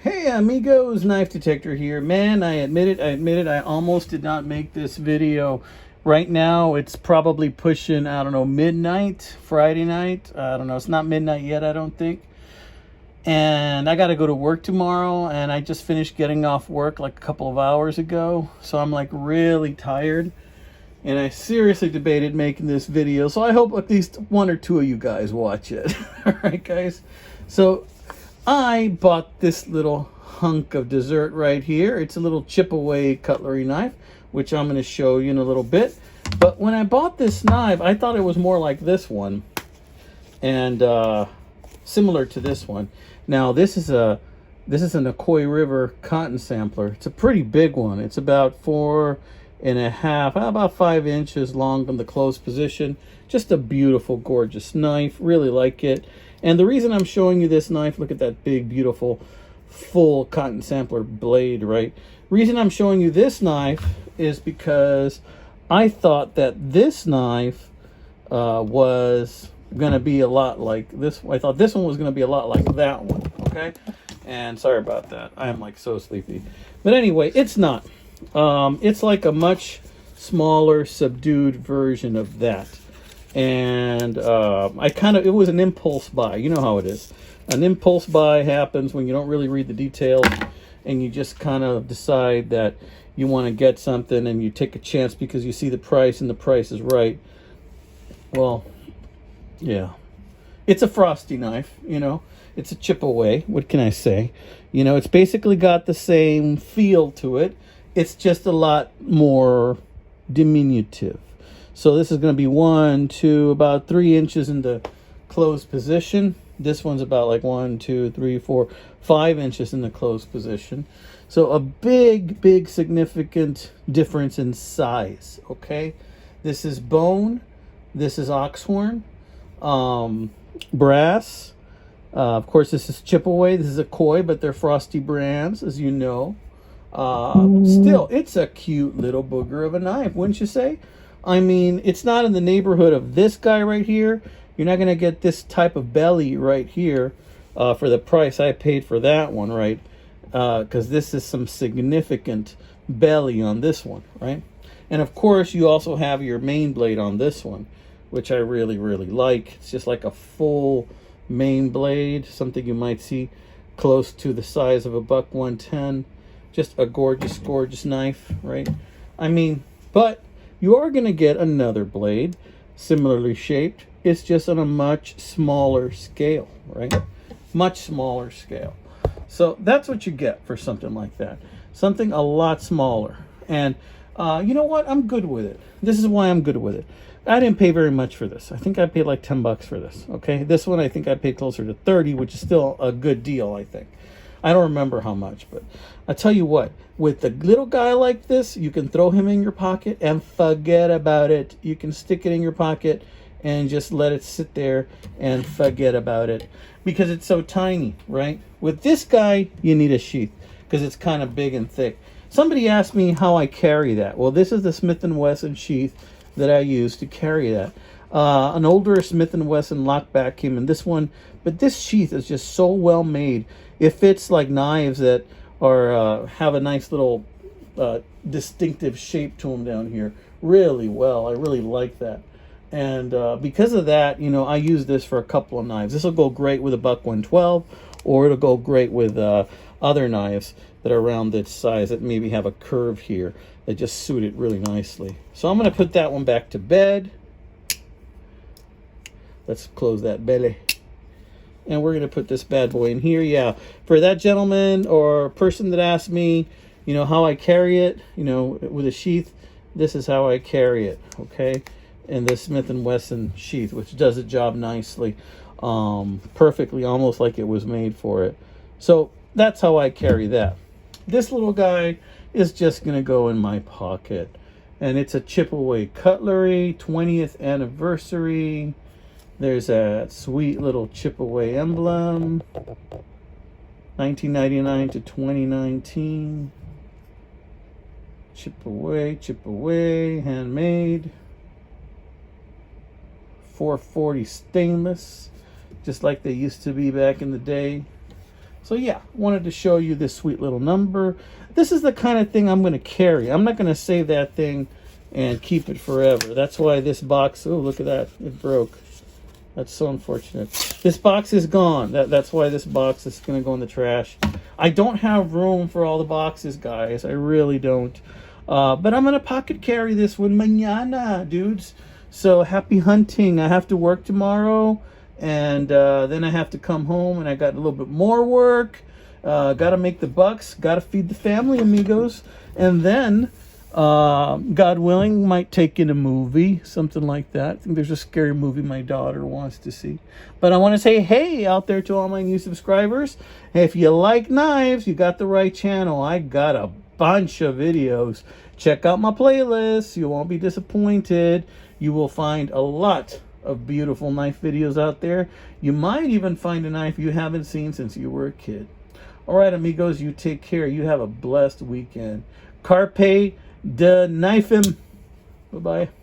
Hey amigos, knife detector here. Man, I admit it, I almost did not make this video. Right now, it's probably pushing, I don't know, midnight, Friday night. I don't know, it's not midnight yet, I don't think. And I got to go to work tomorrow, and I just finished getting off work like a couple of hours ago. So I'm like really tired. And I seriously debated making this video. So I hope at least one or two of you guys watch it. All right, guys. So I bought this little hunk of dessert right here. It's a little Chipaway cutlery knife, which I'm going to show you in a little bit. But when I bought this knife, I thought it was more like this one, and similar to this one. Now this is an Chipaway River cotton sampler. It's a pretty big one. It's about 4.5, about 5 inches long from the closed position. Just a beautiful, gorgeous knife. Really like it. And the reason I'm showing you this knife, look at that big, beautiful, full cotton sampler blade, right? Reason I'm showing you this knife is because I thought that this knife was going to be a lot like this. I thought this one was going to be a lot like that one, okay? And sorry about that. I am like so sleepy. But anyway, it's not. It's like a much smaller, subdued version of that. And it was an impulse buy. You know how it is. An impulse buy happens when you don't really read the details and you just kind of decide that you want to get something and you take a chance because you see the price and the price is right. Well, yeah. It's a Frosty knife, you know. It's a Chipaway. What can I say? You know, it's basically got the same feel to it. It's just a lot more diminutive. So this is going to be 1, 2, about 3 inches in the closed position. This one's about like 1, 2, 3, 4, 5 inches in the closed position. So a big significant difference in size. Okay, this is bone. This is oxhorn, brass. Of course, this is Chipaway. This is a Koi, but they're Frosty brands, as you know. Still, it's a cute little booger of a knife, wouldn't you say? I mean, it's not in the neighborhood of this guy right here. You're not going to get this type of belly right here for the price I paid for that one, right? Because this is some significant belly on this one, right? And of course, you also have your main blade on this one, which I really like. It's just like a full main blade, something you might see close to the size of a buck 110. Just a gorgeous knife, right? I mean, but you are going to get another blade, similarly shaped. It's just on a much smaller scale, right? Much smaller scale. So that's what you get for something like that. Something a lot smaller. And you know what? I'm good with it. This is why I'm good with it. I didn't pay very much for this. I think I paid like 10 bucks for this, okay? This one I think I paid closer to 30, which is still a good deal, I think. I don't remember how much, but I tell you what, with a little guy like this, you can throw him in your pocket and forget about it. You can stick it in your pocket and just let it sit there and forget about it because it's so tiny, right? With this guy, you need a sheath because it's kind of big and thick. Somebody asked me how I carry that. Well, this is the Smith & Wesson sheath that I use to carry that. An older Smith & Wesson lockback came in this one, but this sheath is just so well made. It fits like knives that are have a nice little distinctive shape to them down here really well. I really like that. And because of that, you know, I use this for a couple of knives. This will go great with a buck 112, or it'll go great with other knives that are around this size that maybe have a curve here that just suit it really nicely. So I'm going to put that one back to bed. Let's close that belly. And we're going to put this bad boy in here. Yeah, for that gentleman or person that asked me, you know, how I carry it, you know, with a sheath, this is how I carry it, okay? And this Smith & Wesson sheath, which does the job nicely, perfectly, almost like it was made for it. So that's how I carry that. This little guy is just going to go in my pocket. And it's a Chipaway Cutlery, 20th anniversary. There's that sweet little Chipaway emblem. 1999 to 2019. Chipaway, handmade. 440 stainless, just like they used to be back in the day. So yeah, wanted to show you this sweet little number. This is the kind of thing I'm going to carry. I'm not going to save that thing and keep it forever. That's why this box, oh, look at that. It broke. That's so unfortunate. This box is gone. That's why this box is going to go in the trash. I don't have room for all the boxes, guys. I really don't. But I'm going to pocket carry this one mañana, dudes. So happy hunting. I have to work tomorrow. And then I have to come home and I got a little bit more work. Got to make the bucks. Got to feed the family, amigos. And then, God willing, might take in a movie, something like that. I think there's a scary movie my daughter wants to see. But I want to say, hey, out there to all my new subscribers. Hey, if you like knives, you got the right channel. I got a bunch of videos. Check out my playlist. You won't be disappointed. You will find a lot of beautiful knife videos out there. You might even find a knife you haven't seen since you were a kid. All right, amigos, you take care. You have a blessed weekend. Carpe de knifem. Bye-bye.